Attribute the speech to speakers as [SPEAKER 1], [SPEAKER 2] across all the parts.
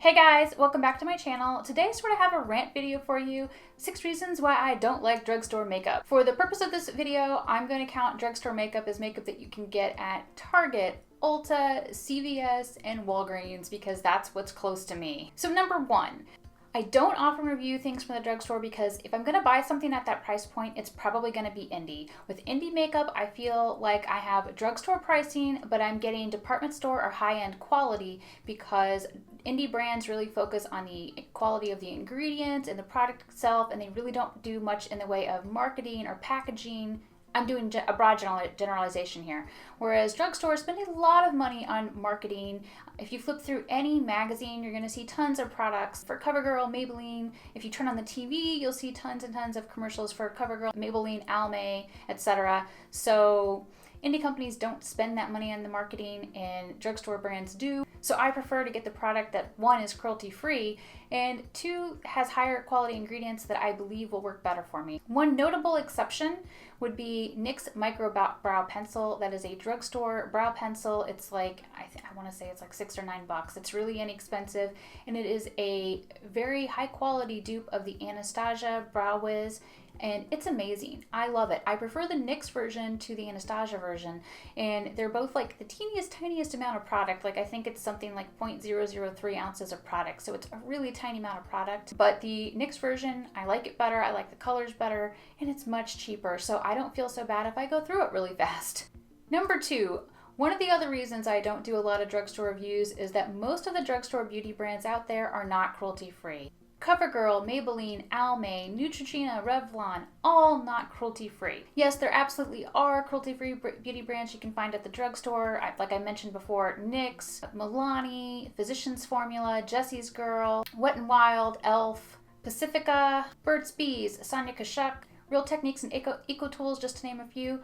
[SPEAKER 1] Hey guys, welcome back to my channel. Today I sort of have a rant video for you, 6 reasons why I don't like drugstore makeup. For the purpose of this video, I'm going to count drugstore makeup as makeup that you can get at Target, Ulta, CVS, and Walgreens because that's what's close to me. So number 1, I don't often review things from the drugstore because if I'm going to buy something at that price point, it's probably going to be indie. With indie makeup, I feel like I have drugstore pricing, but I'm getting department store or high-end quality because indie brands really focus on the quality of the ingredients and the product itself, and they really don't do much in the way of marketing or packaging. I'm doing a broad generalization here. Whereas drugstores spend a lot of money on marketing. If you flip through any magazine, you're going to see tons of products for CoverGirl, Maybelline. If you turn on the TV, you'll see tons and tons of commercials for CoverGirl, Maybelline, Almay, etc. So indie companies don't spend that money on the marketing and drugstore brands do. So I prefer to get the product that 1 is cruelty free and 2 has higher quality ingredients that I believe will work better for me. One notable exception would be NYX Micro Brow Pencil. That is a drugstore brow pencil. It's like, I want to say it's like $6 or $9. It's really inexpensive and it is a very high quality dupe of the Anastasia Brow Wiz. And it's amazing. I love it. I prefer the NYX version to the Anastasia version. And they're both like the tiniest amount of product. Like I think it's something like 0.003 ounces of product. So it's a really tiny amount of product. But the NYX version, I like it better. I like the colors better. And it's much cheaper. So I don't feel so bad if I go through it really fast. Number 2. One of the other reasons I don't do a lot of drugstore reviews is that most of the drugstore beauty brands out there are not cruelty-free. CoverGirl, Maybelline, Almay, Neutrogena, Revlon, all not cruelty-free. Yes, there absolutely are cruelty-free beauty brands you can find at the drugstore. Like I mentioned before, NYX, Milani, Physicians Formula, Jessie's Girl, Wet n Wild, e.l.f., Pacifica, Burt's Bees, Sonia Kashuk, Real Techniques, and Eco Tools, just to name a few.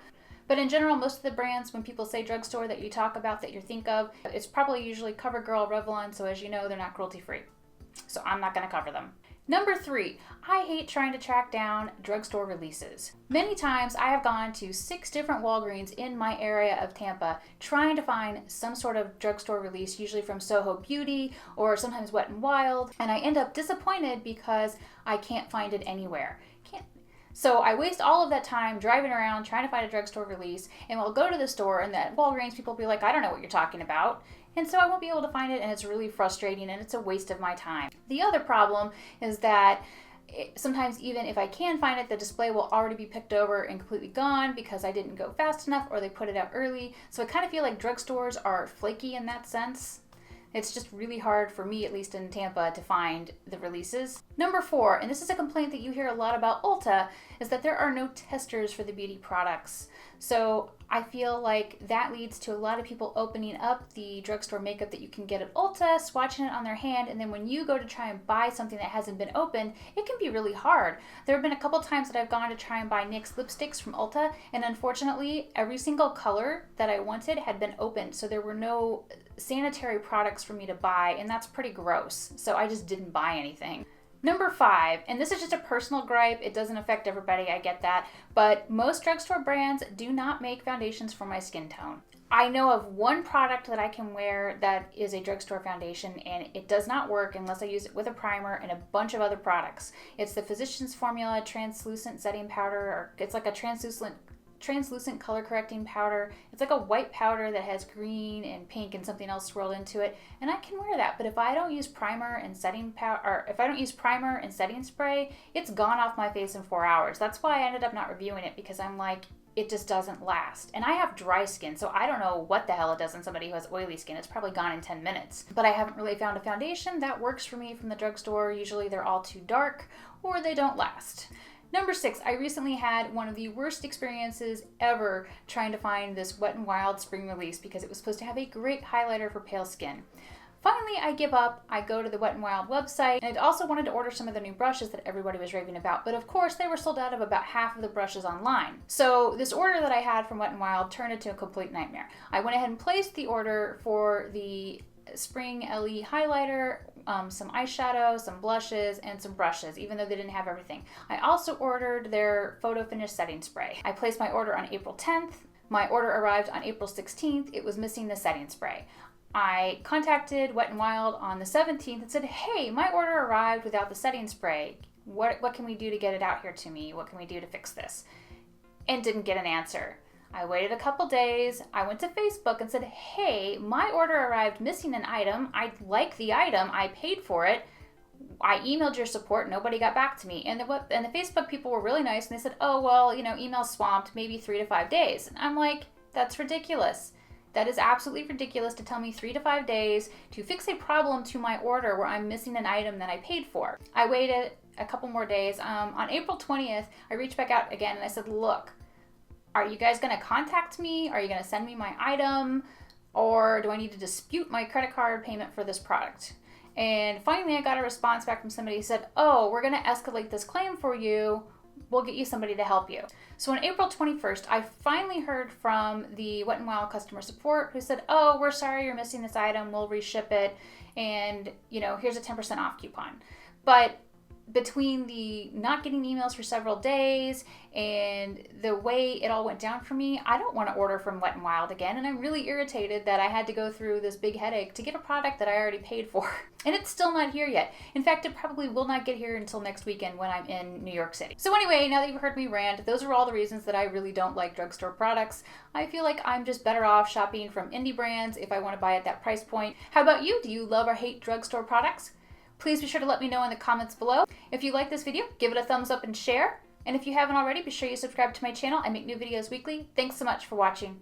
[SPEAKER 1] But in general, most of the brands, when people say drugstore that you talk about, that you think of, it's probably usually CoverGirl, Revlon, so as you know, they're not cruelty-free. So I'm not going to cover them. Number 3, I hate trying to track down drugstore releases. Many times I have gone to 6 different Walgreens in my area of Tampa trying to find some sort of drugstore release, usually from Soho Beauty or sometimes Wet n Wild, and I end up disappointed because I can't find it anywhere. So I waste all of that time driving around trying to find a drugstore release, and I'll go to the store and the Walgreens people will be like, I don't know what you're talking about. And so I won't be able to find it, and it's really frustrating, and it's a waste of my time. The other problem is that sometimes even if I can find it, the display will already be picked over and completely gone because I didn't go fast enough or they put it out early. So I kind of feel like drugstores are flaky in that sense. It's just really hard for me, at least in Tampa, to find the releases. Number 4, and this is a complaint that you hear a lot about Ulta, is that there are no testers for the beauty products. So I feel like that leads to a lot of people opening up the drugstore makeup that you can get at Ulta, swatching it on their hand, and then when you go to try and buy something that hasn't been opened, it can be really hard. There have been a couple times that I've gone to try and buy NYX lipsticks from Ulta, and unfortunately, every single color that I wanted had been opened, so there were no sanitary products for me to buy, and that's pretty gross. So I just didn't buy anything. Number 5, and this is just a personal gripe, it doesn't affect everybody, I get that, but most drugstore brands do not make foundations for my skin tone. I know of one product that I can wear that is a drugstore foundation, and it does not work unless I use it with a primer and a bunch of other products. It's the Physicians Formula Translucent Setting Powder, or it's like a translucent color correcting powder. It's like a white powder that has green and pink and something else swirled into it, and I can wear that. But if I don't use primer and setting powder, or if I don't use primer and setting spray, it's gone off my face in 4 hours. That's why I ended up not reviewing it, because I'm like, it just doesn't last. And I have dry skin, so I don't know what the hell it does in somebody who has oily skin. It's probably gone in 10 minutes. But I haven't really found a foundation that works for me from the drugstore. Usually they're all too dark or they don't last. Number 6, I recently had one of the worst experiences ever trying to find this Wet n Wild spring release because it was supposed to have a great highlighter for pale skin. Finally, I give up. I go to the Wet n Wild website, and I also wanted to order some of the new brushes that everybody was raving about, but of course they were sold out of about half of the brushes online. So this order that I had from Wet n Wild turned into a complete nightmare. I went ahead and placed the order for the Spring LE highlighter, some eyeshadow, some blushes, and some brushes, even though they didn't have everything. I also ordered their Photo Finish setting spray. I placed my order on April 10th. My order arrived on April 16th. It was missing the setting spray. I contacted Wet n Wild on the 17th and said, hey, my order arrived without the setting spray. What can we do to get it out here to me? What can we do to fix this? And didn't get an answer. I waited a couple days. I went to Facebook and said, hey, my order arrived missing an item. I like the item. I paid for it. I emailed your support. Nobody got back to me. And the Facebook people were really nice. And they said, oh, well, email's swamped, maybe 3 to 5 days. And I'm like, that's ridiculous. That is absolutely ridiculous to tell me 3 to 5 days to fix a problem to my order where I'm missing an item that I paid for. I waited a couple more days. On April 20th, I reached back out again and I said, look, are you guys going to contact me? Are you going to send me my item? Or do I need to dispute my credit card payment for this product? And finally, I got a response back from somebody who said, oh, we're going to escalate this claim for you. We'll get you somebody to help you. So on April 21st, I finally heard from the Wet n Wild customer support who said, oh, we're sorry you're missing this item. We'll reship it. And, here's a 10% off coupon. But between the not getting emails for several days and the way it all went down for me, I don't want to order from Wet n Wild again. And I'm really irritated that I had to go through this big headache to get a product that I already paid for. And it's still not here yet. In fact, it probably will not get here until next weekend when I'm in New York City. So anyway, now that you've heard me rant, those are all the reasons that I really don't like drugstore products. I feel like I'm just better off shopping from indie brands if I want to buy at that price point. How about you? Do you love or hate drugstore products? Please be sure to let me know in the comments below. If you like this video, give it a thumbs up and share. And if you haven't already, be sure you subscribe to my channel. I make new videos weekly. Thanks so much for watching.